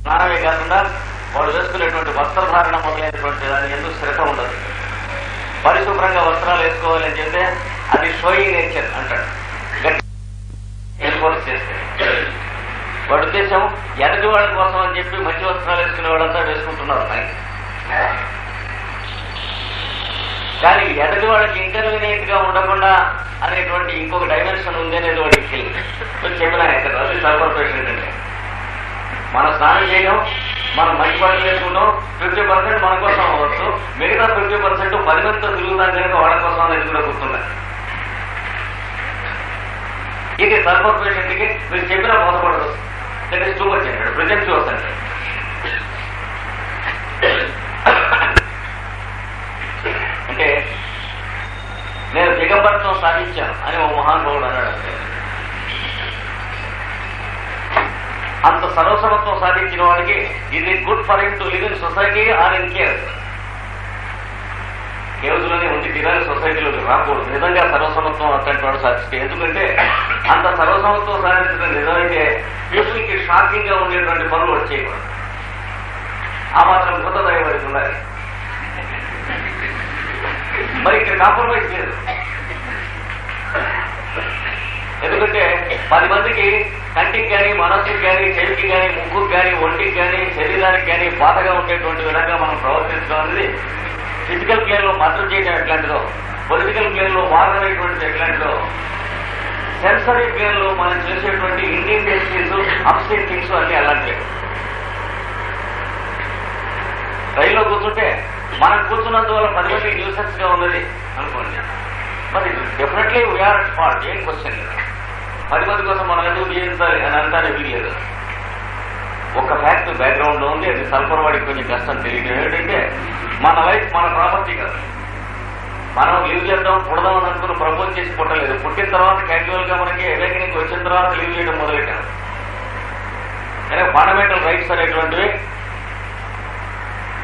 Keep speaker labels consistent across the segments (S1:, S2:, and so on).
S1: స్నానమే కాకుండా వాడు వేసుకునేటువంటి వస్త్రధారణ మొదలైనటువంటి దాని ఎందుకు శ్రద్ధ ఉండదు. పరిశుభ్రంగా వస్త్రాలు వేసుకోవాలని చెప్తే అది షోయింగ్ నేచర్ అంటాడు. ఎన్ఫోర్స్ చేస్తే వాడి ఉద్దేశం ఎదటి వాళ్ళ కోసం అని చెప్పి మంచి వస్త్రాలు వేసుకునే వాళ్ళంతా వేసుకుంటున్నారు. కానీ ఎదటి వాళ్ళకి ఇన్కన్వీనియంట్ గా ఉండకుండా అనేటువంటి ఇంకొక డైమెన్షన్ ఉంది అనేది వాడికి తెలియదు. చెప్పినా ఇక్కడ అది సల్ఫర్ పేషెంట్ అంటే మనం స్నానం చేయడం, మనం మంచి బట్టలు వేసుకుంటాం, 50% మన కోసం అవ్వచ్చు, మిగతా 50% 10 మందితో తిరుగుతాం కనుక వాళ్ళ కోసం అనేది కూడా గుర్తుండాలి. ఇది సల్ఫర్ పేషెంట్ కి మీరు చెప్పినా బోధపడదు. దట్ ఈస్ టూ మచ్ అంటాడు, ప్రిజెంటివ్స్ అంటాడు. అంటే నేను దిగంబరత్వం సాధించాను అని ఓ మహానుభావుడు అన్నాడు. అంత సర్వసమత్వం సాధించిన వాడికి ఇది good for him to live in society or in care. కేవలంలోనే ఉండి తీరాలి, సొసైటీలోకి రాకూడదు. నిజంగా సర్వసమత్వం అట్లాంటి వాడు సాధిస్తే, ఎందుకంటే అంత సర్వసమత్వం సాధించడం నిజమైతే పీపుల్ కి షాకింగ్ గా ఉండేటువంటి పనులు వచ్చేయకూడదు. ఆ మాత్రం బుద్ధదయ వాడికి ఉండాలి. మరి ఇక్కడ కాంప్రమైజ్ లేదు. ఎందుకంటే 10 మందికి కంటికి కానీ, మనస్సుకి కానీ, చెవికి కానీ, ముక్కుకి కానీ, ఒంటికి కానీ, శరీరానికి కానీ బాధగా ఉండేటువంటి విధంగా మనం ప్రవర్తించడం అనేది ఫిజికల్ ప్లేన్ లో మర్డర్ చేయడం ఎట్లాంటిదో, పొలిటికల్ ప్లేన్ లో వార్ అనేటువంటిది ఎట్లాంటిదో, సెన్సరీ ప్లేన్ లో మనం చేసేటువంటి ఇండియన్ డెస్టిన్స్, అప్స్టేట్ థింగ్స్ అన్ని అలాంటివి. రైల్లో కూర్చుంటే మనం కూర్చున్నందువల్ల 10 మందికి న్యూసెన్స్ గా ఉన్నది అనుకోండి, మరి డెఫినెట్లీ వీఆర్ అట్ ఫాల్ట్. ఏం క్వశ్చన్ లేదు. 10 మంది కోసం మనం ఎందుకు జీవించాలి అని అంటానే వీలేదు. ఒక ఫ్యాక్ట్ బ్యాక్గ్రౌండ్ లో ఉంది, అది సల్ఫర్ వాడికి కొంచెం కష్టం తెలియదు. ఏంటంటే మన లైఫ్ మన ప్రాపర్టీ కాదు. మనం లీవ్ చేద్దాం, పుడదాం అని అనుకుని ప్రపోజ్ చేసి పుట్టలేదు. పుట్టిన తర్వాత క్యాజువల్ గా మనకి అవేకనింగ్ వచ్చిన తర్వాత లీవ్ చేయడం మొదలెట్టాను. కానీ ఫండమెంటల్ రైట్స్ అనేటువంటివి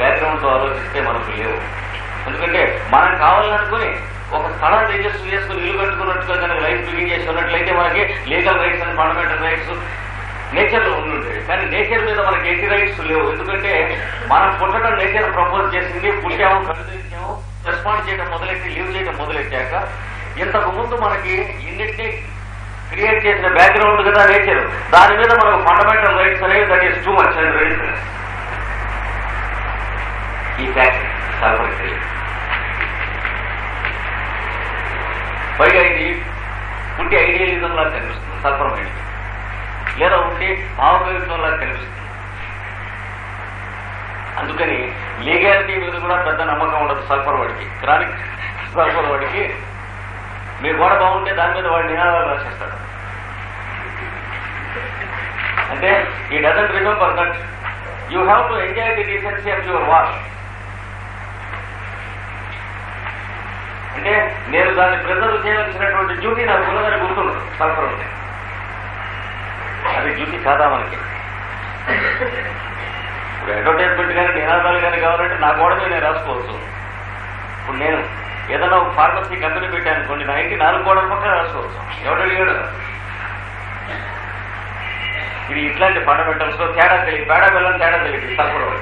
S1: బ్యాక్గ్రౌండ్ తో ఆలోచిస్తే మనకు లేవు. ఎందుకంటే మనం కావాలనుకుని ఒక స్థలం తేజస్సు వేసుకుని ఇల్లు కట్టుకున్నట్టుగా కనుక లైఫ్ బిగిన్ చేసి ఉన్నట్లయితే మనకి legal rights and fundamental rights nature లో ఉండుండేది. కానీ నేచర్ మీద మనకి ఎన్ని రైట్స్ లేవు. ఎందుకంటే మనం పుట్టడం నేచర్ ప్రపోజ్ చేసింది, పుట్టాము, కలుదించాము, రెస్పాండ్ చేయడం మొదలెట్టి, లీవ్ చేయడం మొదలెట్టాక ఇంతకు ముందు మనకి ఇన్నిటినీ క్రియేట్ చేసిన బ్యాక్గ్రౌండ్ కదా నేచర్. దాని మీద మనకు ఫండమెంటల్ రైట్స్ అనేవి that is too much and rights. ఈ ఫ్యాక్ట్ సల్ఫర్ తెలియదు. పైగా ఇది ఉంటే ఐడియలిజం లాగా కనిపిస్తుంది సల్ఫర్ మైండ్, లేదా ఉంటే భావకవిత్వం లాగా కనిపిస్తుంది. అందుకని లీగాలిటీ మీద కూడా పెద్ద నమ్మకం ఉండదు సల్ఫర్ వాడికి. క్రానిక్ సల్ఫర్ వాడికి మీ గోడ బాగుంటే దాని మీద వాడు నినాదాలు రాసేస్తాడు. అంటే ఈ doesn't remember that you have to enjoy the decency of your wash. అంటే నేను దాన్ని ప్రిజర్వ్ చేయవలసినటువంటి డ్యూటీ నాకు ఉన్నదని గుర్తుండదు సల్ఫర్ ఉంటే. అది డ్యూటీ కాదా మనకి? ఇప్పుడు అడ్వర్టైజ్మెంట్ కానీ నినాదాలు కానీ కావాలంటే నా గోడ మీద నేను రాసుకోవచ్చు. ఇప్పుడు నేను ఏదైనా ఒక ఫార్మసీ కంపెనీ పెట్టాను అనుకోండి, నా ఇంటి 4 గోడల పక్కన రాసుకోవచ్చు. ఎవడు అడిగాడు? ఇది ఇట్లాంటి ఫండమెంటల్స్ లో తేడా తెలియదు, పేడ బెల్లం తేడా తెలియదు సల్ఫర్.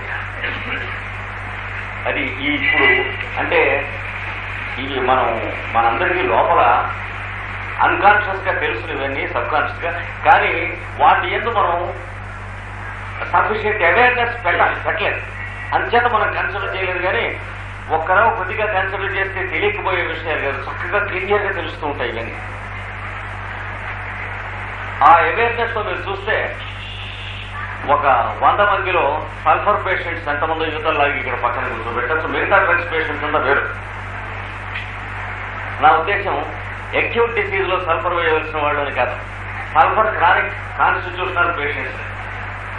S1: అది ఇప్పుడు అంటే ఇవి మనందరికీ లోపల అన్కాన్షియస్ గా తెలుసును ఇవన్నీ, సబ్ కాన్షియస్ గా. కానీ వాటి ఎందుకు మనం సఫిషియెంట్ అవేర్నెస్ పెట్టలేదు, అంచేత మనం కన్సిడర్ చేయలేదు. కానీ ఒక్కరో కొద్దిగా కన్సిడర్ చేస్తే తెలియకపోయే విషయాలు కాదు, చక్కగా క్లియర్ గా తెలుస్తూ ఉంటాయి ఇవన్నీ. ఆ అవేర్నెస్ తో మీరు చూస్తే ఒక 100 మందిలో సల్ఫర్ పేషెంట్స్ ఎంతమంది యువతలాగా ఇక్కడ పక్కన కూర్చోబెట్టచ్చు, మిగతా డ్రగ్స్ పేషెంట్స్ అంతా వేరు. నా ఉద్దేశం అక్యూట్ డిసీజ్ లో సల్ఫర్ వేయవలసిన వాళ్ళు అని కాదు, సల్ఫర్ క్రానిక్ కాన్స్టిట్యూషనల్ పేషెంట్స్.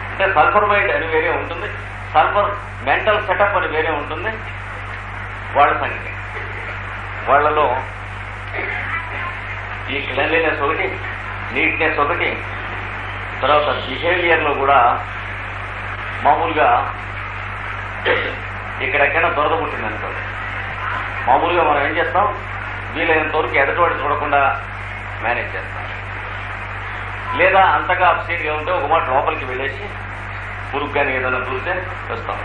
S1: అంటే సల్ఫర్ మైండ్ అని వేరే ఉంటుంది, సల్ఫర్ మెంటల్ సెటప్ అని వేరే ఉంటుంది. వాళ్ళ సంగతి వాళ్లలో ఈ క్లెన్లీనెస్ ఒకటి, నీట్నెస్ ఒకటి, తర్వాత బిహేవియర్ లో కూడా మామూలుగా ఇక్కడెక్కడైనా దొరద పుట్టింది అనుకోండి, మామూలుగా మనం ఏం చేస్తాం, వీలైనంత వరకు ఎదటివాడు చూడకుండా మేనేజ్ చేస్తాం. లేదా అంతగా అప్సీట్గా ఉంటే ఒక మాట లోపలికి వెళ్ళేసి పురుగు కానీ ఏదైనా చూస్తే వస్తాం.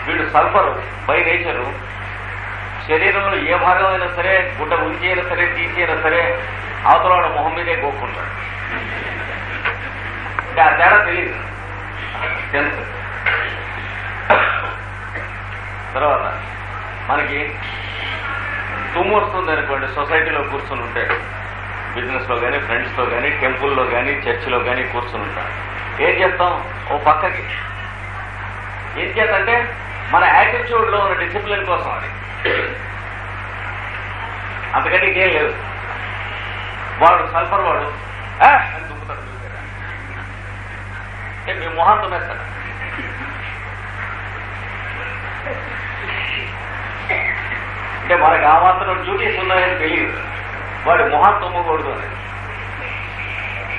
S1: వీడు సల్ఫర్ బై నేచరు శరీరంలో ఏ భాగం అయినా సరే, గుడ్డ ఉంచి అయినా సరే, తీసి అయినా సరే, అవతల మొహం మీదే గోక్కుంటాడు. ఇంకా ఆ తేడా తెలియదు, తెలుసు. తర్వాత మనకి తుమ్ము వస్తుంది అనుకోండి, సొసైటీలో కూర్చుని ఉంటే, బిజినెస్లో కానీ, ఫ్రెండ్స్తో కానీ, టెంపుల్లో కానీ, చర్చిలో కానీ కూర్చుని ఉంటాం. ఏం చేస్తాం? ఓ పక్కకి. ఏం చేద్దంటే మన యాటిట్యూడ్లో ఉన్న డిసిప్లిన్ కోసం అది, అంతకంటే ఇంకేం లేదు. వాడు సల్ఫర్ వాడు అని దుమ్ముతాడు, మీ మొహం తుమ్మేస్తాడు. అంటే మనకు ఆ మాత్రం డ్యూటీస్ ఉన్నాయని తెలియదు, వాడి మొహం తుమ్మకూడదు అని.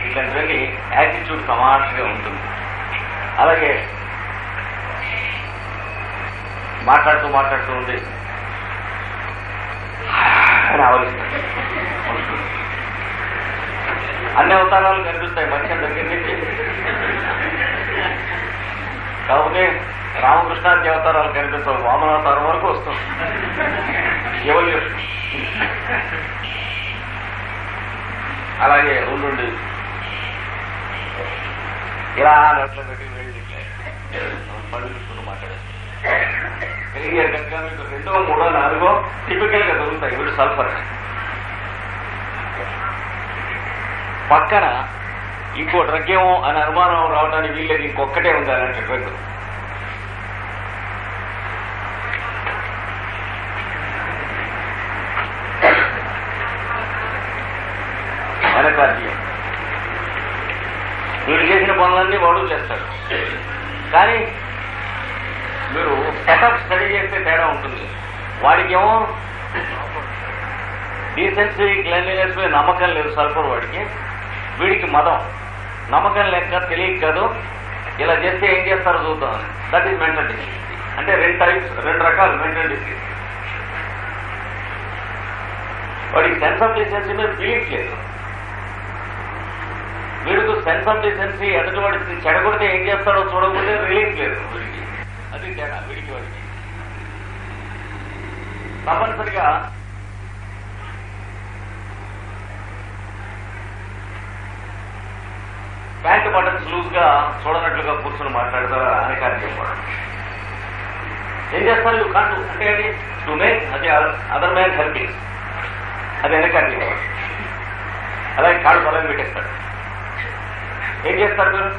S1: ఇట్లాంటివన్నీ యాటిట్యూడ్ సమానంగా ఉంటుంది. అలాగే మాట్లాడుతూ ఉంది అని ఆలోచిస్తాడు. అన్ని అవతారాలు కనిపిస్తాయి మనిషి దగ్గర నుంచి. కాకపోతే రామకృష్ణాది అవతారాలు కనిపిస్తావు, వామనావతారం వరకు వస్తుంది ఎవల్యూషన్. అలాగే ఉండి ఇలా నట్లు పెట్టి పళ్ళు చూసుకుంటూ మాట్లాడేస్తాం. క్లియర్ కనుక మీకు 2, 3, 4 టిపికల్ గా దొరుకుతాయి. వీడు సల్ఫర్. పక్కన ఇంకో డ్రగ్ ఏమో అని అనుమానం రావడానికి వీళ్ళకి ఇంకొక్కటే ఉంది అలాంటి డ్రగ్. అనకార్డియం. వీడు చేసిన పనులన్నీ వాడు చేస్తాడు. కానీ మీరు సెటప్ స్టడీ చేస్తే తేడా ఉంటుంది. వాడికేమో డీసెన్సీ, క్లెన్లీనెస్ మీద నమ్మకం లేదు సల్ఫర్ వాడికి. వీడికి మదం, నమ్మకం లేక తెలియక కాదు, ఇలా చేస్తే ఏం చేస్తారో చూద్దామని. That is mental disease. అంటే 2 రకాలు మెంటల్ డిసీజ్. వాడికి సెన్స్ ఆఫ్ డీసెన్సీ మీద బిలీఫ్ లేదు. వీడికి సెన్స్ ఆఫ్ డీసెన్సీ ఎదుటి వాడికి చెడగొడితే ఏం చేస్తాడో చూడకపోతే రిలీఫ్ లేదు వీడికి. అది తేడా వీడికి వాడికి. తప్పనిసరిగా ప్యాంట్ బటన్స్ లూజ్ గా చూడనట్లుగా కూర్చొని మాట్లాడతారా అని కార్యక్రమం. ఏం చేస్తారు? యూ కాంట్ అంటే అది టు మేక్ అది అదర్ మ్యాన్ హెల్పింగ్, అది వెనకార్యం. అలాగే కాళ్ళు పొలం పెట్టేస్తాడు. ఏం చేస్తారు మీరు?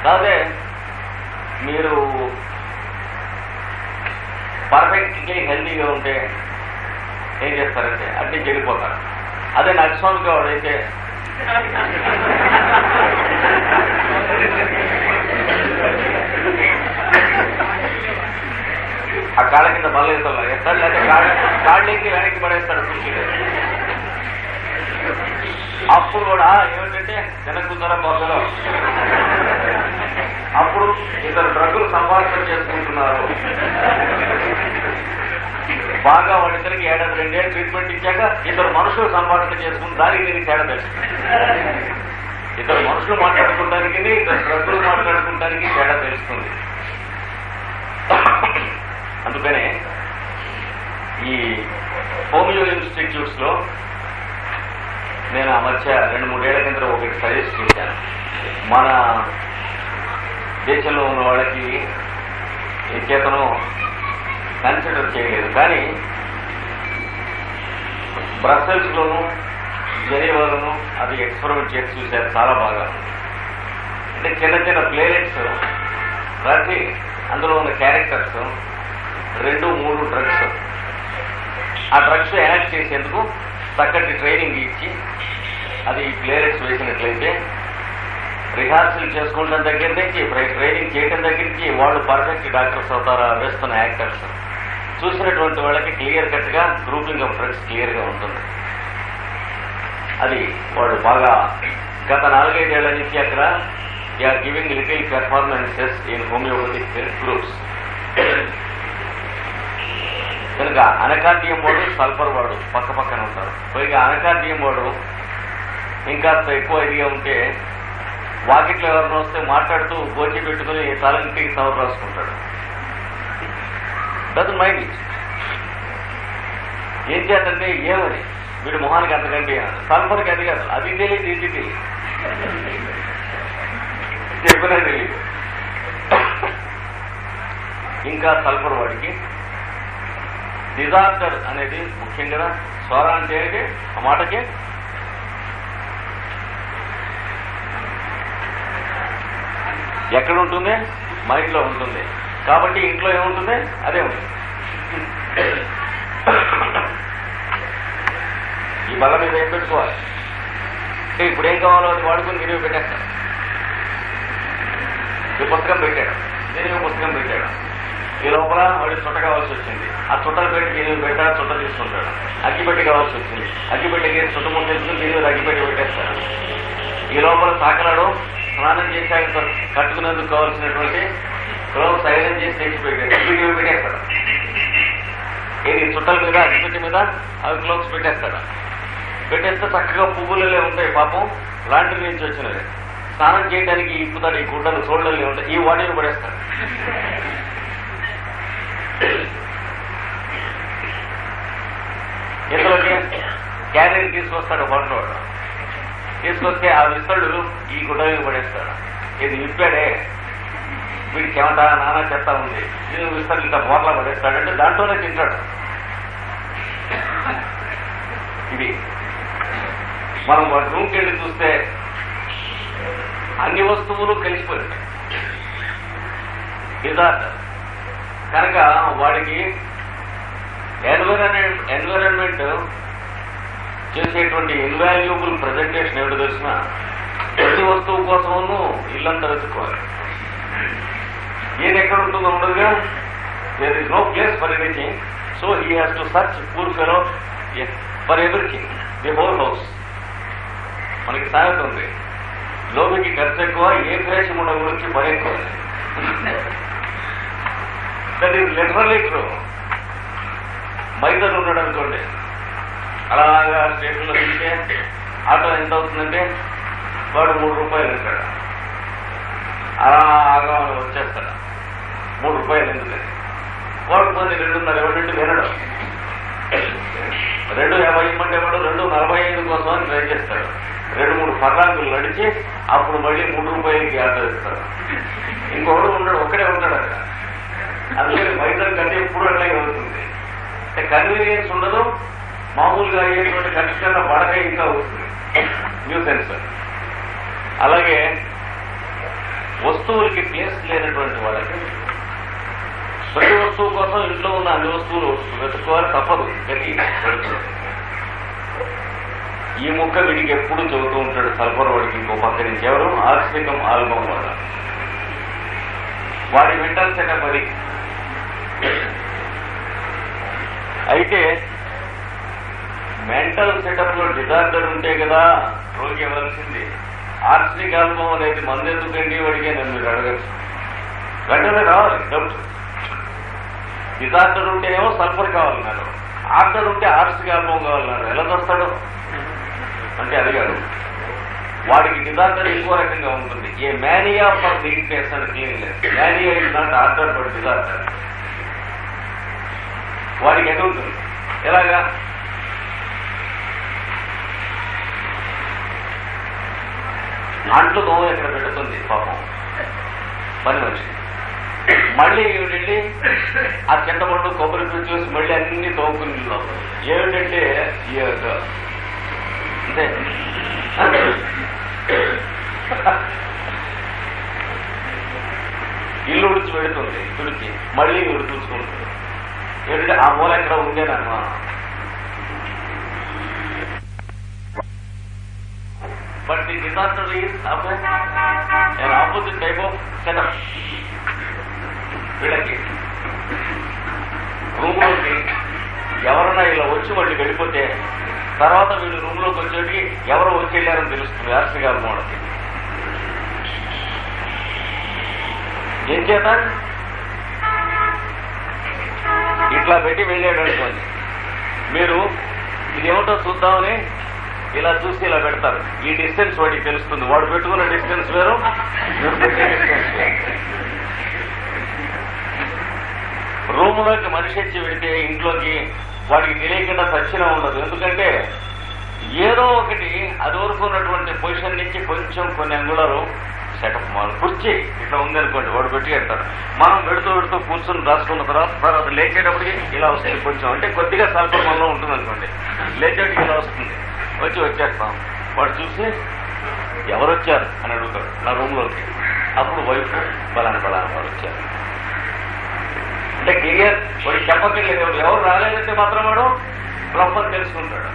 S1: కాదే మీరు పర్ఫెక్ట్లీ హెల్తీగా ఉంటే ఏం చేస్తారంటే అన్ని చెడిపోతారు. అదే నక్స్వామిగా వాడైతే ఆ కాళ్ళ కింద బలవేస్తాడు వేస్తాడు, లేకపోతే కాళ్ళకి వెనక్కి పడేస్తాడు కుర్చీలో. అప్పుడు కూడా ఏమిటంటే వెనక్కుతారా బాగులో. అప్పుడు ఇద్దరు డ్రగ్గులు సంపాదన చేసుకుంటున్నారు. బాగా వాళ్ళిద్దరికి 2 ఏళ్ళు ట్రీట్మెంట్ ఇచ్చాక ఇద్దరు మనుషులు సంపాదన చేసుకుని దానికి దీనికి తేడా తెలుస్తుంది. ఇద్దరు మనుషులు మాట్లాడుకుంటానికి, ఇద్దరు డ్రగ్గులు మాట్లాడుకుంటానికి తేడా తెలుస్తుంది. అందుకనే ఈ హోమియో ఇన్స్టిట్యూట్స్ లో నేను ఆ మధ్య 2-3 ఏళ్ల కింద ఒకటి సజెస్ట్ చేశాను. మన దేశంలో ఉన్న వాళ్ళకి ఈ చేతను కన్సిడర్ చేయలేదు, కానీ బ్రసెల్స్ లోను జెనీవాలోను అది ఎక్స్పెరిమెంట్ చేసి చూశారు. చాలా బాగా. అంటే చిన్న చిన్న ప్లేలెట్స్ రాసి అందులో ఉన్న క్యారెక్టర్స్ 2-3 డ్రగ్స్, ఆ డ్రగ్స్ యాడ్ చేసేందుకు చక్కటి ట్రైనింగ్ ఇచ్చి అది ప్లేలెట్స్ వేసినట్లయితే రిహార్సల్ చేసుకోవడం దగ్గర నుంచి ట్రైనింగ్ చేయడం దగ్గర నుంచి వాళ్ళు పర్ఫెక్ట్ డాక్టర్స్ అవుతారా వేస్తున్న యాక్టర్స్. చూసినటువంటి వాళ్ళకి క్లియర్ కట్ గా గ్రూపింగ్ ఆఫ్ డ్రగ్స్ క్లియర్ గా ఉంటుంది. అది వాడు బాగా గత 4-5 ఏళ్ల నుంచి అక్కడ they are giving little performances in homoeopathic groups. కనుక అనకార్డియం వాడు, సల్ఫర్ వాడు పక్క పక్కన ఉంటారు. పైగా అనకార్డియం వాడు ఇంకాస్త ఎక్కువ ఇదిగా ఉంటే వాకిట్లో ఎవరిని వస్తే మాట్లాడుతూ గోచి పెట్టుకుని తలంటికి సవర్ రాసుకుంటాడు. Doesn't mind it. ఏం చేతంటే ఏమని వీడు మొహానికి అంతకంటే సల్ఫర్కి అది కాదు, అది తెలియదు ఇది తెలియదు, చెప్పినా తెలియదు. ఇంకా సల్ఫర్ వాడికి డిజాస్టర్ అనేది ముఖ్యం కదా. స్వర అంటే ఆ మాటకి ఎక్కడ ఉంటుంది? మైండ్ లో ఉంటుంది. కాబట్టి ఇంట్లో ఏముంటుంది? అదే ఉంటుంది. ఈ బల్ల మీద ఏం పెట్టుకోవాలి అంటే ఇప్పుడు ఏం కావాలో అది వాడుకుని నేను పెట్టేస్తాను. ఈ పుస్తకం పెట్టాడు, నేను పుస్తకం పెట్టాడు. ఈ లోపల వాడి చుట్ట కావాల్సి వచ్చింది. ఆ చుట్టలు పెట్టి నేను పెట్టాడు, చుట్ట తీసుకుంటాడు. అగ్గిపెట్టి కావాల్సి వచ్చింది, అగ్గిపెట్టికి చుట్ట ముందు తెలుసుకుని నేను అగ్గిపెట్టి పెట్టేస్తాడు. ఈ లోపల సాకలాడు స్నానం చేశాక కట్టుకునేందుకు కావాల్సినటువంటి క్లోవ్స్ ఐరన్ చేసి తెచ్చి పెట్టాడు, పెట్టేస్తాడు. ఏది చుట్టల మీద అగ్గిపెట్టి మీద అవి క్లోవ్స్ పెట్టేస్తాడు. పెట్టేస్తే చక్కగా పువ్వులే ఉంటాయి. పాపం లాంటి నుంచి వచ్చినది. స్నానం చేయడానికి ఇప్పుతాడు. ఈ గుడ్డలు చోళ్ళల్లో ఉంటాయి. ఈ వాటిని పడేస్తాడు. ఇందులోకి క్యారీని తీసుకొస్తాడు. హోటల్ వాడు తీసుకొస్తే ఆ విస్తడు ఈ గుడ్డలు పడేస్తాడు. ఇది విప్పాడే వీడికి చెమట నానా చెత్త ఉంది, ఇది విస్తడు ఇట్లా బోర్లా పడేస్తాడంటే దాంట్లోనే తింటాడు. ఇది మనం వాటి రూమ్కి వెళ్ళి చూస్తే అన్ని వస్తువులు కలిసిపోయాయి. డిజాస్టర్ కనుక వాడికి ఎన్విరాన్మెంట్ చేసేటువంటి ఇన్వాల్యూబుల్ ప్రజెంటేషన్ ఏమిటో తెలిసిన ప్రతి వస్తువు కోసము ఇల్లంతా వెతుక్కోవాలి. ఏది ఎక్కడ ఉంటుందో ఉండదుగా. There is no place for anything. So he has to search poor fellow for everything, the whole house. మనకి సామెత ఉంది, లోబికి ఖర్చు ఎక్కువ, ఏ ఫ్రేష్ ఉండ గురించి పని ఎక్కువ. That is literally true. మైదర్ ఉన్నాడు అనుకోండి, అలాగా స్టేషన్లో తింటే ఆటో ఎంత అవుతుందంటే వాడు 3 రూపాయలు అంటాడు. అలాగా వచ్చేస్తాడు. 3 రూపాయలు ఎందుకని వాడు కొన్ని 2.5 ఇవ్వడంటే వినడం. 2.50 ఇవ్వమంటే వాడు 2.45 కోసం అని ట్రై చేస్తాడు. 2-3 ఫర్లాంగులు నడిచి అప్పుడు మళ్ళీ 3 రూపాయలకి ఆటో ఇస్తాడు. ఇంకొకడు ఉండడు, ఒక్కడే ఉంటాడు అక్కడ. అందుకని మైదర్ కంటే ఎప్పుడు అట్లాగే అవుతుంది. అంటే కన్వీనియన్స్ ఉండదు, మామూలుగా అయ్యేటువంటి ఖచ్చితంగా వడక ఇంకా అవుతుంది, న్యూ సెన్స్. అలాగే వస్తువులకి ప్లేస్ లేనటువంటి వాళ్ళకి ప్రతి వస్తువు కోసం ఇంట్లో ఉన్న అన్ని వస్తువులు వెతుక్కోవాలి, తప్పదు. ఈ ముక్క వీడికి ఎప్పుడు చెబుతూ ఉంటాడు సల్ఫర్ వాడికి. ఇంకో పక్క నుంచి ఎవరు? ఆర్సికం ఆల్బమ్ వాడ. వాడి మెంటల్ సెటప్ అది. అయితే మెంటల్ సెటప్ లో డిజార్డర్ ఉంటే కదా రోగి ఇవ్వాల్సింది. ఆర్సిక్ ఆల్బమ్ అనేది మందు ఎందుకండి వాడికి నేను మీరు అడగచ్చు. వెంటనే రావాలి డబ్బు. డిజార్డర్ ఉంటేనేమో సల్ఫర్ కావాలన్నారు, ఆర్డర్ ఉంటే ఆర్సిక్ ఆల్బమ్ కావాలన్నారు. ఎలా చూస్తాడు అంటే అది కాదు. వాడికి డిజార్డర్ ఇంకో రకంగా ఉంటుంది. A mania for neatness and cleanliness. Mania is not order but disorder. వాడికి ఎటు ఉంటుంది? ఎలాగా? అంట్లు దోమ ఎక్కడ పెడుతుంది పాపం పని మనిషి. మళ్ళీ ఏమిటండి ఆ చింతపండు కొబ్బరి పీచు చూసి మళ్ళీ అన్ని తోముకుని ఏమిటంటే అంతే. ఇల్లు ఉడిచి పెడుతుంది, తుడిచి మళ్ళీ ఇల్లు చూసుకుంటుంది. ఏంటంటే ఆ మూల ఎక్కడ ఉండేనమ్మా. But the disaster is an opposite type of setup. వీళ్ళకి రూమ్లోకి ఎవరన్నా ఇలా వచ్చి వాళ్ళు వెళ్ళిపోతే తర్వాత వీళ్ళు రూమ్లోకి వచ్చేటి ఎవరు వచ్చి వెళ్ళారని తెలుస్తుంది ఆర్సి గారు వాళ్ళకి. ఏం చేత ఇట్లా పెట్టి వెళ్ళాడు అనుకోండి. మీరు ఇదేమిటో చూద్దామని ఇలా చూసి ఇలా పెడతారు. ఈ డిస్టెన్స్ వాడికి తెలుస్తుంది. వాడు పెట్టుకున్న డిస్టెన్స్ వేరు, డిస్టెన్స్ వేరు. రూములోకి మనిషి వచ్చి పెడితే ఇంట్లోకి వాడికి తెలియకుండా సచ్చినా ఉండదు. ఎందుకంటే ఏదో ఒకటి అది వరకున్నటువంటి పొజిషన్ నుంచి కొంచెం కొన్ని అంగుళాలు సెటప్ మాలు కుర్చీ ఇట్లా ఉందనుకోండి, వాడు పెట్టి పెడతారు. మనం పెడుతూ కూర్చొని రాసుకున్న తర్వాత లేచేటప్పటికి ఇలా వస్తుంది. కొంచెం అంటే కొద్దిగా సల్పర్మంలో ఉంటుంది అనుకోండి, లేచేటికి ఇలా వస్తుంది. వచ్చేస్తాం. వాడు చూసి ఎవరు వచ్చారు అని అడుగుతాడు నా రూమ్లోకి. అప్పుడు వైఫ్ బలాన వాడు వచ్చారు అంటే క్లియర్. వాడికి చెప్పక్కర్లేదు. ఎవరు రాలేదంటే మాత్రం వాడు ప్రాపర్ తెలుసుకుంటాడు.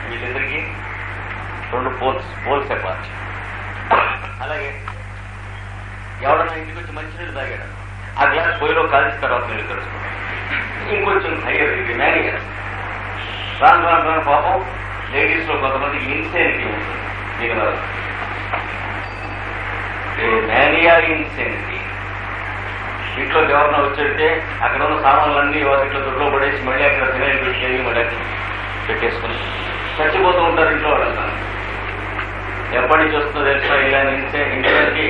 S1: వీళ్ళిద్దరికి 2 పోల్స్ అపార్ట్. అలాగే ఎవడన్నా ఇంటికి వచ్చి మంచినీళ్ళు తాగాడు, ఆ గ్లాస్ పొయ్యిలో కాల్చిన తర్వాత నీళ్ళు తెలుసుకుంటాడు. ఇంకొంచెం హైయర్ ఇది మేనేజర్. రాను పాపం లేడీస్ లో కొంతమంది ఇన్సెనిటీ ఉంటుంది. మీకు మేనియా ఇన్సెనిటీ. ఇంట్లోకి ఎవరన్నా వచ్చేస్తే అక్కడ ఉన్న సామాన్లన్నీ వాటిలో దొడ్లో పడేసి మళ్ళీ అక్కడ ఫినాయిల్ పెట్టేవి మళ్ళీ పెట్టేసుకుని చచ్చిపోతూ ఉంటారు ఇంట్లో వాళ్ళంతా. ఎప్పటి నుంచి వస్తుందో తెలుసా ఇలా ఇంటికి?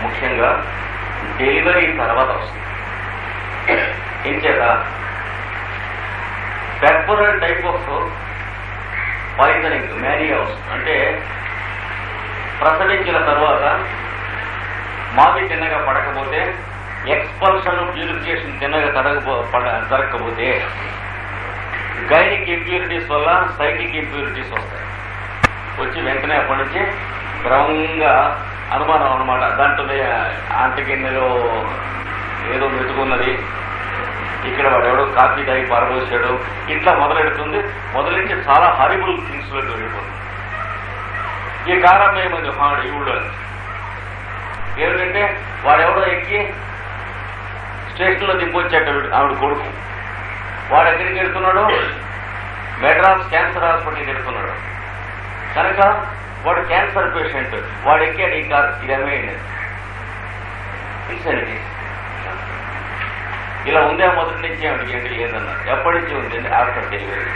S1: ముఖ్యంగా డెలివరీ తర్వాత వస్తుంది. ఏం చేత పెర్ఫరల్ టైప్ ఆఫ్ పాయిజనింగ్ మేనియా వస్తుంది. అంటే ప్రసవించిన తర్వాత మావి తిన్నగా పడకపోతే, ఎక్స్పల్షన్ ప్యూరిఫికేషన్ తిన్నగా జరగకపోతే గైనిక్ ఇంప్యూరిటీస్ వల్ల సైకిక్ ఇంప్యూరిటీస్ వస్తాయి. వచ్చి వెంటనే అప్పటి నుంచి క్రమంగా అనుమానం అనమాట. దాంట్లో ఆంటికిన్నెలో ఏదో మెతుకున్నది, ఇక్కడ వాడు ఎవడో కాఫీ తాగి పారబోసాడు, ఇట్లా మొదలెడుతుంది. మొదలెట్టి చాలా హారిబుల్ థింగ్స్ లోకి వెళ్ళిపోతుంది. ఈ కారం ఏమైంది హాడు ఈవుడు ఏమిటంటే వాడెవడో ఎక్కి స్టేషన్లో దింపొచ్చాట ఆవిడ కొడుకు. వాడు ఎక్కడికి వెళ్తున్నాడు? మెడ్రాస్ క్యాన్సర్ హాస్పిటల్కి వెళ్తున్నాడు. కనుక వాడు క్యాన్సర్ పేషెంట్. వాడు ఎక్కాడు ఈ కార్. ఇది అమ్మేయండి ఇన్సెనిటీ. ఇలా ఉందే మొదటి నుంచి ఆవిడకి ఏంటి లేదన్నారు. ఎప్పటి నుంచి ఉంది అంటే ఆఫ్టర్ డెలివరీ.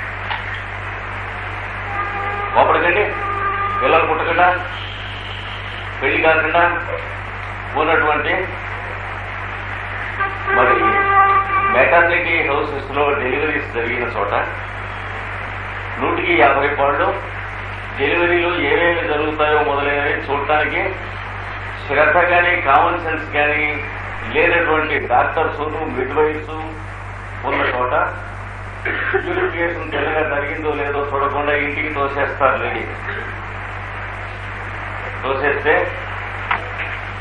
S1: అప్పటికండి పిల్లలు పుట్టకుండా పెళ్లి కాకుండా ఉన్నటువంటి మరి మెటర్నిటీ హౌసెస్ లో డెలివరీస్ జరిగిన చోట 150 పాళ్ళు డెలివరీలు ఏమేమి జరుగుతాయో మొదలైనవి చూడటానికి శ్రద్ధ కానీ కామన్ సెన్స్ కానీ లేనటువంటి డాక్టర్స్ మిడ్వైఫ్స్ ఉన్న చోట ప్యూరిఫికేషన్ తెల్లగా జరిగిందో లేదో చూడకుండా ఇంటికి తోసేస్తారు. లేడీ తోసేస్తే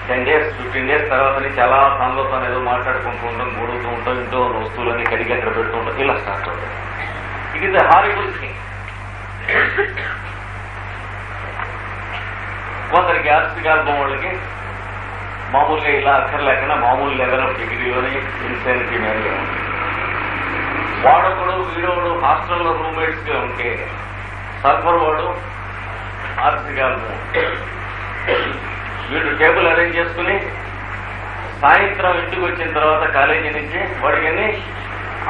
S1: 10 days 15 days తర్వాత చాలా తనలో తాను ఏదో మాట్లాడుకుంటూ ఉంటాం, గొడుగుతూ ఉంటాం, ఇంట్లో వస్తువులన్నీ కడిగి అక్కడ పెడుతూ ఉంటాం. ఇలా స్టార్ట్ అవుతుంది. It is a horrible thing. కొందరికి గ్యాస్ట్రిక్ ఆల్బమ్ వాళ్ళకి మామూలుగా ఇలా అక్కర్లేకుండా మామూలు లెవెల్ ఆఫ్ డిగ్రీలోనే ఇన్సెనిటీ మేనేగా ఉంటుంది. వాడొకడు వీడోడు హాస్టల్లో రూమ్మేట్స్ గా ఉంటే సర్వర్ వాడు ఆర్థిక ఆల్బమ్. వీడు టేబుల్ అరేంజ్ చేసుకుని సాయంత్రం ఇంటికి వచ్చిన తర్వాత కాలేజీ నుంచి వాడికి అన్ని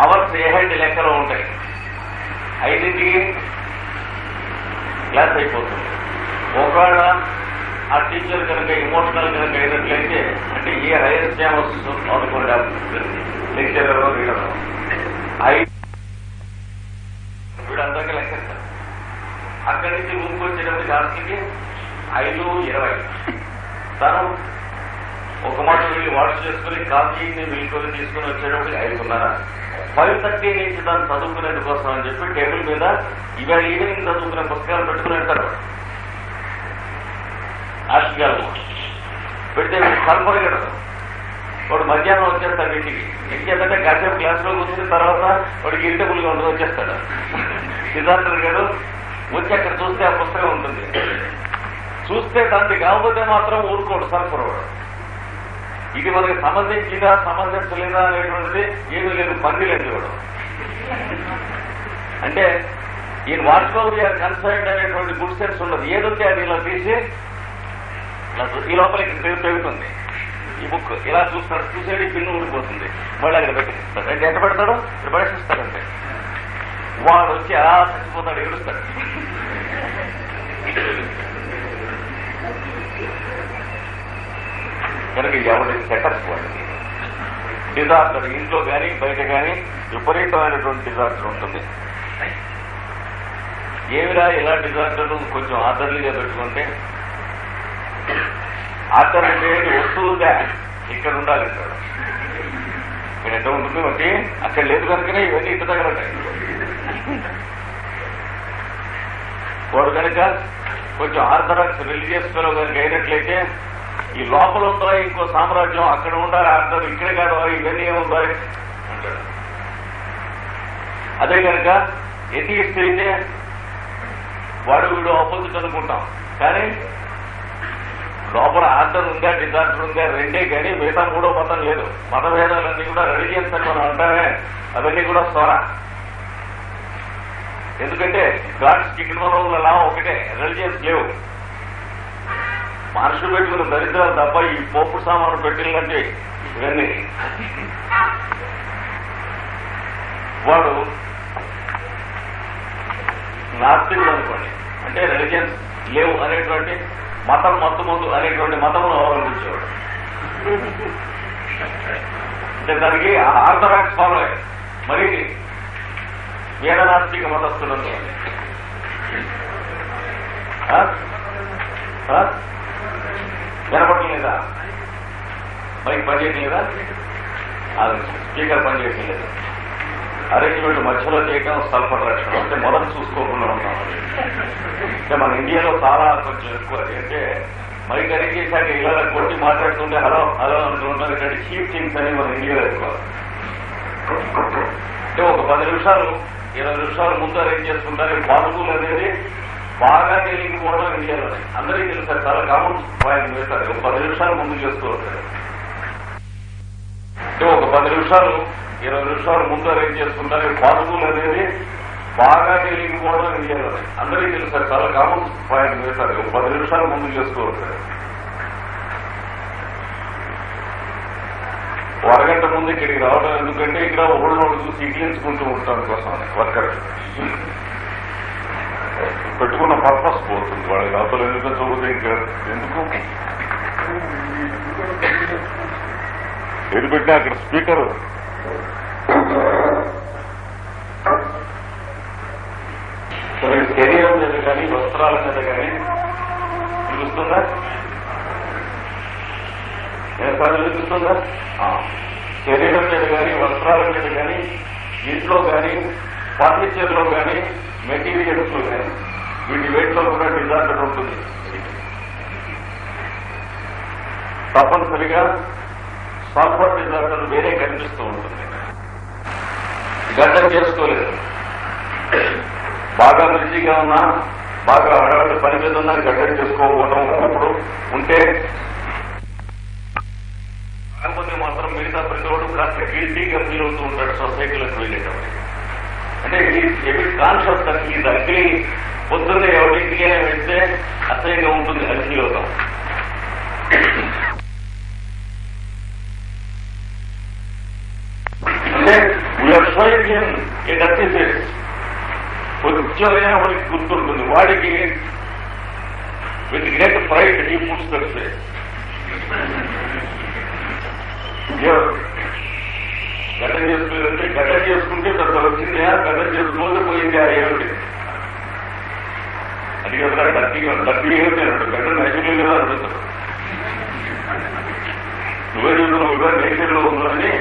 S1: అవర్స్ ఏహెడ్ లెక్కలో ఉంటాయి. 5ంటికి క్లాస్ అయిపోతుంది. ఒకవేళ ఆ టీచర్ కనుక ఇమోషనల్ కనుక అయినట్లయితే, అంటే ఏ హైయర్ ఛానల్స్ అనుకోండి లెక్చరర్ రీడర్ వీడు అంతగా లెక్కేస్తారు. అక్కడి నుంచి రూమ్కి వచ్చేటప్పుడు ఆస్తికి 5:20 తను ఒక మాట వెళ్ళి వాష్ చేసుకుని కాఫీని మిల్కొని తీసుకుని వచ్చేటప్పుడు 5:30. 5:30 నుంచి దాన్ని చదువుకునేందుకోసం అని చెప్పి టేబుల్ మీద ఇవాళ ఈవినింగ్ చదువుకునే పుస్తకాలు పెట్టుకుని వెళ్తారు. ఆశగాలు పెడితే కలపరగడదు. వాడు మధ్యాహ్నం వచ్చేస్తాడు ఇంటికి. ఇంకేంటంటే కాసేపు క్లాస్లో కూర్చున్న తర్వాత వాడికి ఇరిటబుల్గా ఉండదు, వచ్చేస్తాడు. సిద్ధార్థుడు గారు వచ్చి అక్కడ చూస్తే ఆ పుస్తకం ఉంటుంది. చూస్తే దానికి కాకపోతే మాత్రం ఊరుకోడు సరఫరాడు. ఇది మనకి సంబంధించిందా సంబంధించలేదా అనేటువంటిది ఏమీ లేదు, పందిలేదు వాడు. అంటే ఈ వాట్స్అప్ కన్సర్న్ అనేటువంటి గుడ్ సెన్స్ ఉండదు. ఏదంటే అది ఇలా తీసి ఈ లోపలికి పెరుగుతుంది. ఈ బుక్ ఇలా చూస్తాడు, చూసేది పిన్ను ఊడిపోతుంది, మళ్ళీ అక్కడ పెట్టిస్తాడు. అంటే ఎంత పెడతాడు? ఇక్కడ పడేసిస్తాడంటే వాడు వచ్చి అలా చచ్చిపోతాడు, ఏడుస్తాడు. కనుక ఎవరి సెటప్ వాడికి డిజాస్టర్, ఇంట్లో కానీ బయట కానీ విపరీతమైనటువంటి డిజాస్టర్ ఉంటుంది. ఏమిరా ఇలా డిజాస్టర్ కొంచెం ఆర్డర్లీగా పెట్టుకుంటే, ఆర్డర్ అంటే వస్తువుగా ఇక్కడ ఉండాలంటాడు. ఇక్కడ ఎంత ఉంటుంది బట్టి అక్కడ లేదు కనుకనే ఇవన్నీ ఇంత తగలటాయి. వాడు కనుక కొంచెం ఆర్థడాక్స్ రిలీజియస్ ఫెలో కనుక అయినట్లయితే ఈ లోపల ఉందా ఇంకో సామ్రాజ్యం, అక్కడ ఉండాలి, ఆర్థర్ ఇక్కడ కాదు, ఇవన్నీ ఏముండాలి అంటాడు. అదే కనుక ఎథియిస్ట్ అయితే వాడు వీడు ఆపోజిట్ అనుకుంటాం, కానీ లోపల ఆర్డర్ ఉందా డిజాస్టర్ ఉందా రెండే, కానీ మిగతా మూడో మతం లేదు. మతభేదాలన్నీ కూడా రిలీజియన్స్ అని మనం అంటామే, అవన్నీ కూడా సోరా. ఎందుకంటే గాడ్స్ కింగ్డమ్ లా ఒకటే, రిలీజియన్స్ లేవు. మనుషులు పెట్టుకున్న దరిద్రాలు తప్ప ఈ పోపు సామాను పెట్టినలాంటి ఇవన్నీ. వాడు నాస్తికుడు అనుకోండి, అంటే రిలీజియన్స్ లేవు అనేటువంటి మతం మొత్తముందు అనేటువంటి మతమును అవలంబించేవాడు. అంటే దానికి ఆర్థడాక్స్ ఫాలో అయ్యారు. మరి వేదనాస్తిక మతస్థుడు వినపడలేదా? మైక్ పనిచేయట్లేదా? స్పీకర్ పనిచేయట్లేదు. అరేంజ్మెంట్ మధ్యలో చేయటం స్వల్ప రక్షణ, అంటే మొదలు చూసుకోకుండా ఉన్నాం. అంటే మన ఇండియాలో చాలా కొంచెం ఎక్కువ. అంటే మైక్ అరేంజ్ చేశాక ఇలా కొట్టి మాట్లాడుతుంటే హలో హలో అంటుంటారు. ఇక్కడ చీప్ థింగ్స్ అని మన ఇండియాలో ఎక్కువ. అంటే ఒక 10 నిమిషాలు 20 నిమిషాలు ముందు అరేంజ్ చేసుకుంటారు. పాజిబుల్ అనేది బాగా తెలియకపోవడం ఇండియాలోనే అందరికీ తెలుస్తారు. చాలా కామన్ పాయింట్ వేస్తారు. ఒక 10 నిమిషాలు ముందు చేసుకోవచ్చు. అంటే ఒక 10 నిమిషాలు 20 నిమిషాలు ముందు అరేంజ్ చేసుకుంటారు. పాజిబుల్ అనేది బాగా తెలియకపోవడం ఇండియాలోనే అందరికీ తెలుస్తారు. చాలా కామన్ పాయింట్ వేస్తారు. ఒక 10 నిమిషాలు ముందు చేసుకోవచ్చు. అరగంట ముందు ఇక్కడికి రావడం ఎందుకంటే ఇక్కడ ఒకళ్ళు చూసి ఇడ్లించుకుంటూ ఉండటం కోసం వర్కర్ పెట్టుకున్న పర్పస్ పోతుంది. వాళ్ళకి అవతల ఎందుకు చదువుతే ఇంకా ఎందుకు ఏది పెట్టినా అక్కడ స్పీకర్ శరీరం మీద కానీ వస్త్రాల మీద కానీ చూస్తుందా? చూస్తుందా? శరీరం మీద కానీ వస్త్రాల మీద కానీ ఇంట్లో కానీ ఫర్నిచర్ లో కానీ మెటీరియల్స్ లో కానీ వీటి వేటిలో కూడా డిజాస్టర్ ఉంటుంది. తప్పనిసరిగా సల్ఫర్ డిజాస్టర్ వేరే కనిపిస్తూ ఉంటుంది. గడ్డం చేసుకోలేదు, బాగా రుచిగా ఉన్నా, బాగా అడవాడి పని మీద ఉన్నా గడ్డం చేసుకోకపోవడం ఇప్పుడు ఉంటే కాకపోతే మాత్రం మిగతా ప్రతివాడు కాస్త గిల్టీగా ఫీల్ అవుతూ ఉంటాడు సొసైటీలోకి వెళ్ళేటప్పుడు. అంటే ఎవి కాన్షియస్ ఈ దగ్గర పొద్దున్నే ఎవరికి వెళ్తే అసహ్యంగా ఉంటుంది అని ఫీల్ అవుతాం. అంటే we are showing him a dirty face. ఉద్యోగం వాడికి గుర్తుంటుంది. వాడికి with great pride he puts that face. గడ్డం చేసుకుంటే గడ్డం చేసుకుంటే పెద్ద వచ్చింది, గడ్డం చేసుకోతే పోయింది. ఆ ఏమిటి అది కదా డబ్బీ ఏమిటి అన్నాడు. గడ్డం నేచురల్ కదా అడుగుతాడు. నువ్వే చూస్తున్నావు కదా నేచర్ లో ఉందని.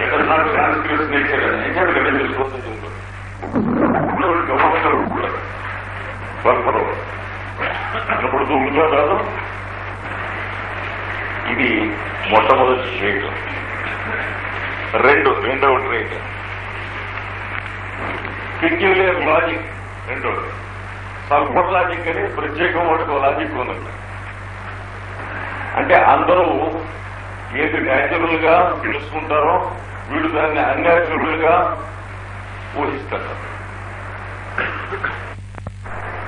S1: ఎక్కడ నాకు ట్రాన్స్క్రిప్ట్ నేచర్ అని అయితే గడ్డం చేసుకోవచ్చు. కనపడుతూ ఉందా కాదు. ఇది మొట్టమొదటి రేటు. రెండవ రేట్ పెక్యులియర్ లాజిక్. రెండోది సల్ఫర్ లాజిక్ అని ప్రత్యేకమైన లాజిక్ ఉన్నది. అంటే అందరూ ఏది న్యాచురల్ గా తెలుసుకుంటారో వీడు దాన్ని అన్యాచురల్ గా ఊహిస్తారు.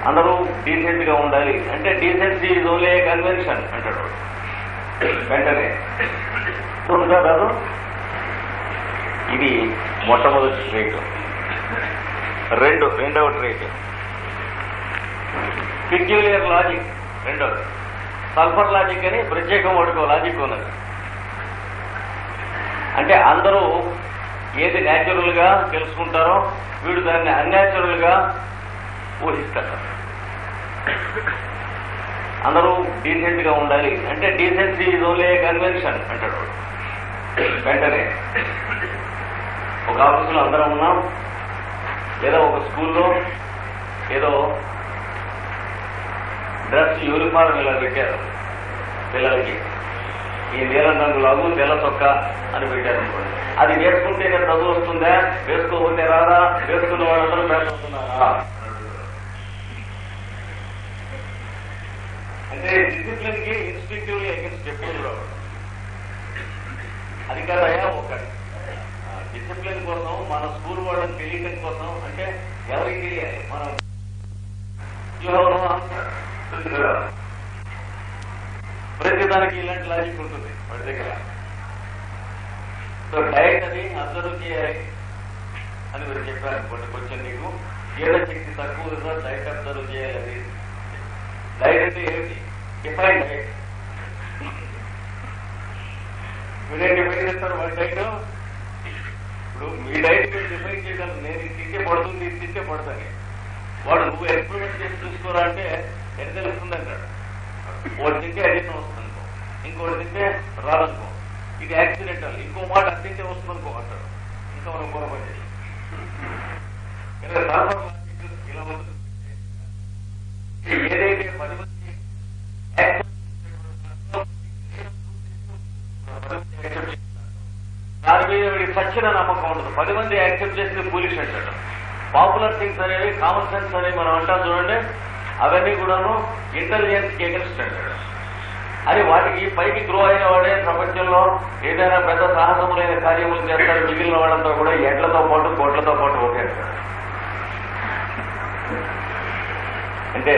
S1: అందరూ డీసెంట్ గా ఉండాలి అంటే డీసెన్సీ ఈజ్ ఓన్లీ కన్వెన్షన్ అంటాడు వెంటనే. కాదు, ఇది మొట్టమొదటి రేటు. రెండవ ట్రేట్. పిక్యులియర్ లాజిక్ రెండవది. సల్ఫర్ లాజిక్ అని ప్రత్యేకం వాడుకో లాజిక్ ఉన్నది. అంటే అందరూ ఏది న్యాచురల్ గా తెలుసుకుంటారో వీడు దాన్ని అన్యాచురల్ గా ఊహిస్తారు. అందరూ డీసెంట్ గా ఉండాలి అంటే డీసెన్సీ ఈజ్ ఓన్లీ కన్వెన్షన్ అంటాడు. వెంటనే ఒక ఆఫీసులో అందరం ఉన్నాం, లేదా ఒక స్కూల్లో ఏదో డ్రెస్ యూనిఫారం ఇలా పెట్టారు పిల్లలకి, ఈ నీలం రంగు లాగు తెల్ల చొక్క అని పెట్టారు అనుకోండి. అది వేసుకుంటేనే చదువు వస్తుందా, వేసుకోకపోతే రాదా, వేసుకున్న వాళ్ళందరూ బ్యాక్ అవుతున్నారా అంటే డిసిప్లిన్ కి ఇన్స్టింక్టివ్లీ అగేన్స్ట్ ఎప్పుడు రావడం. అది కాదయా ఒకటి డిసిప్లిన్ కోసం మన స్కూల్ వాళ్ళని తెలియటం కోసం అంటే ఎవరికి తెలియాలి మనం ప్రతి దానికి ఇలాంటి లాజిక్ ఉంటుంది వాడి దగ్గర. సో డైట్ అది అబ్జర్వ్ చేయాలి అని మీరు చెప్పారు అనుకోండి. కొంచెం నీకు ఏదో శక్తి తక్కువ ఉందా డైట్ అబ్జర్వ్ చేయాలి. అది డైట్ అంటే ఏమిటి? Define diet. మీరేం డిఫైన్ చేస్తారు వాడి డైట్? ఇప్పుడు మీ డైట్ మీరు డిఫైన్ చేయగలరు. నేను ఇది తింటే పడుతుంది, ఇది తింటే పడుతుంది. వాడు నువ్వు ఎక్స్పెరిమెంట్ చేసి చూసుకోరా అంటే ఎంత తెలుస్తుంది అంటాడు. వాడు తింటే అడిషన్ వస్తుంది అనుకో, ఇంకోటి తింటే రాదనుకో, ఇది యాక్సిడెంటల్, ఇంకో మాట అది తింటే వస్తుంది అనుకో అంటాడు. ఇంకా మనం పొరపాటు చేయాలి. ఇలా ఉంటుంది. ఏదైతే 10 మంది దాని మీద వీడికి సచ్చిన నమ్మకం ఉండదు. 10 మంది యాక్సెప్ట్ చేసింది ఫూలిష్ అంటాడు. పాపులర్ థింగ్స్ అనేవి, కామన్ సెన్స్ అనేవి మనం అంటాం చూడండి, అవన్నీ కూడాను ఇంటెలిజెన్స్ కి ఎగెన్స్ట్ అంటాడు. అది వాటికి పైకి గ్రో అయిన వాడే ప్రపంచంలో ఏదైనా పెద్ద సాహసములైన కార్యములు చేస్తారు. మిగిలిన వాళ్ళంతా కూడా ఎడ్లతో పాటు కోట్లతో పాటు ఒకే అంటారు. అంటే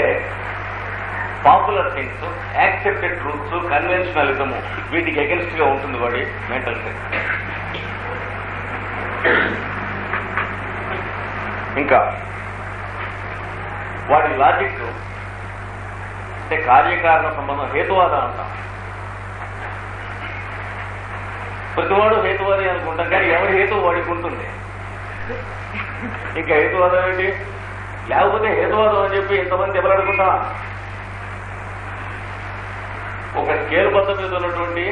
S1: పాపులర్ థింగ్స్, యాక్సెప్టెడ్ ట్రూత్స్, కన్వెన్షనలిజము వీటికి ఎగెన్స్ట్ గా ఉంటుంది వాడి మెంటల్ సెన్స్. ఇంకా వాడి లాజిక్ అంటే కార్యకారణ సంబంధం, హేతువాదం అంటాం. ప్రతివాడు హేతువాది అనుకుంటాం, కానీ ఎవరి హేతు వాడికి ఉంటుంది. ఇంకా హేతువాదం ఏంటి? లేకపోతే హేతువాదం అని చెప్పి ఇంతమంది ఎవరనుకుంటా ఒక స్కేల్ బద్ద మీద ఉన్నటువంటి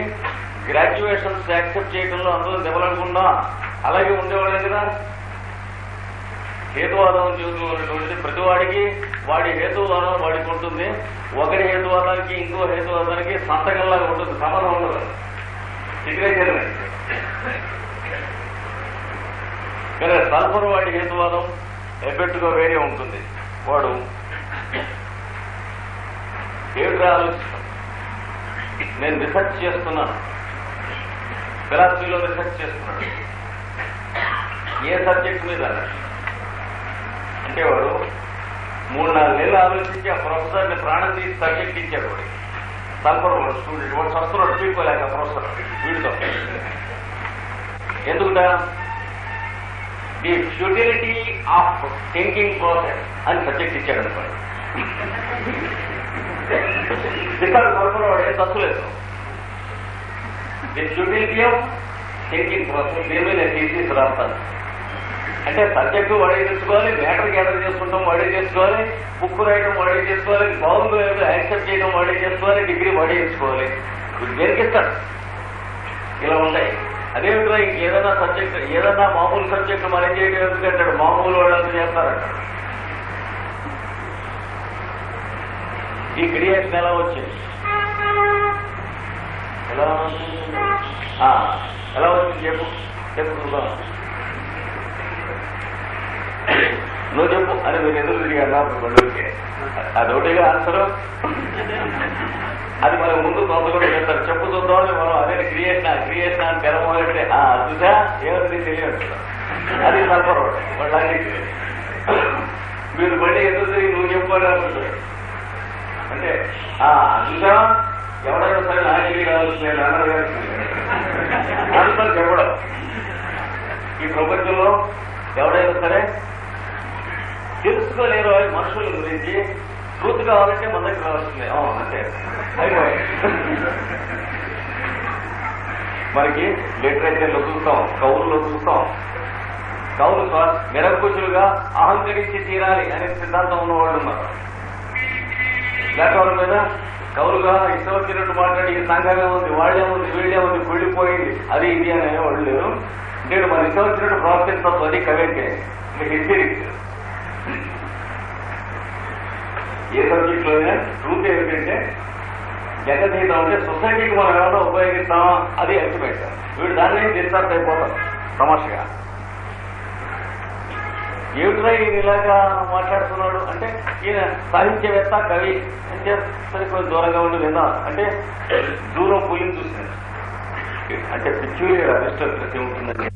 S1: గ్రాడ్యుయేషన్స్ యాక్సెప్ట్ చేయడంలో అందరూ దెబ్బలనుకున్నా అలాగే ఉండేవాళ్ళే కదా. హేతువాదం జీవితంలో ఉన్నటువంటి ప్రతివాడికి వాడి హేతువాదం వాడికి ఉంటుంది. ఒకరి హేతువాదానికి ఇంకో హేతువాదానికి సంతకంలాగా ఉంటుంది, సంబంధం ఉండదు. సిగ్నేచర్ కానీ సల్ఫర్ వాడి హేతువాదం ఎబ్బెట్టుగా వేరే ఉంటుంది. వాడు ఏమిటా ఆలోచిస్తాం, నేను రీసెర్చ్ చేస్తున్నాను, ఫిలాసఫీలో రీసెర్చ్ చేస్తున్నాడు. ఏ సబ్జెక్ట్ మీద అంటే వాడు 3-4 నెలలు ఆలోచించి ఆ ప్రొఫెసర్ని ప్రాణం తీసి సబ్జెక్ట్ ఇచ్చాడు. వాడికి సల్ఫర్ వాడు స్టూడెంట్, వాడు వస్తున్నాడు చూసుకోలేక ప్రొఫెసర్ వీడితో. ఎందుకుట? The futility of thinking process అని సబ్జెక్ట్ ఇచ్చాడు అనుకోండి. ఇక్కడ సల్ఫర్ వాడు ఏం తప్పులేదు. The futility of thinking process దీని మీద థీసిస్ రాస్తాను. అంటే సబ్జెక్టు వాడే చేసుకోవాలి, మ్యాటర్ గ్యాదర్ చేసుకుంటాం వాడే చేసుకోవాలి, బుక్ రాయడం వాడే చేసుకోవాలి, బాగుందో యాక్సెప్ట్ చేయడం వాడే చేసుకోవాలి, డిగ్రీ వాడే చేసుకోవాలి. దేనికిస్తాడు? ఇలా ఉంటాయి. అదేవిధంగా ఇంకేదైనా సబ్జెక్ట్, ఏదన్నా మామూలు సబ్జెక్టు మనం చేయడం ఎందుకంటాడు, మామూలు వాళ్ళంతా చేస్తారంటాడు. ఈ క్రియేషన్ ఎలా వచ్చింది? ఎలా వచ్చింది చెప్పు చూద్దాం. నువ్వు చెప్పు అని మీరు ఎదురు తిరిగాను బంధువులకి. అదొకటిగా ఆన్సరు. అది మనం ముందు కొంత కూడా చేస్తారు. చెప్పు చూద్దామని మనం అదే క్రియేషన్ అని తెరమోదంటే చూసా ఏమని తెలియదు. అది సల్ఫర్ వాళ్ళకి. మీరు మళ్ళీ ఎదురు తిరిగి నువ్వు చెప్పాలి అనుకుంటారు. అంటే చూసా ఎవరైనా సరే నాయకుడి కావాల్సి ఆన్సర్ చెప్పడం. ఈ ప్రపంచంలో ఎవరైనా సరే తెలుసుకోలేరు మనుషుల గురించి. ట్రూత్ కావాలంటే మన దగ్గర రావాల్సిందే. అంతే అయిపోయి. మనకి లిటరేచర్లో చూస్తాం, కవుల్లో చూస్తాం. కవులు నిరంకుశులుగా అహంకరించి తీరాలి అనే సిద్ధాంతం ఉన్నవాళ్ళు ఉన్నారు. లేకపోవల మీద కవులుగా ఇష్టం వచ్చినట్టు మాట్లాడి ఈ సంఘమే ఉంది, వాళ్లే ఉంది, వీళ్లే ఉంది, కుళ్ళిపోయింది, అది ఇది అనే వాళ్ళు లేరు. నేను మన ఇష్టం వచ్చినట్టు ప్రవర్తిస్తాం. అది కవింటే హిస్టరీస్. ఏ సబ్జెక్ట్ లోనే ట్రూత్ ఏమిటంటే జగదీతం అంటే సొసైటీకి మనం ఏమైనా ఉపయోగిస్తామా అది ఎస్టిమేట్. వీడు దాన్ని డిస్టర్బ్ అయిపోతాం తమాషగా. ఏమిట్రా ఈయన ఇలాగా మాట్లాడుతున్నాడు అంటే ఈయన సాహిత్యవేత్త కవి అంటే సరే కొంచెం దూరంగా ఉండి విన్నా అంటే దూరం పులిని చూసినట్టు. అంటే పిచ్యూరియర్ అరిస్టల్ ప్రతి ఉంటుందని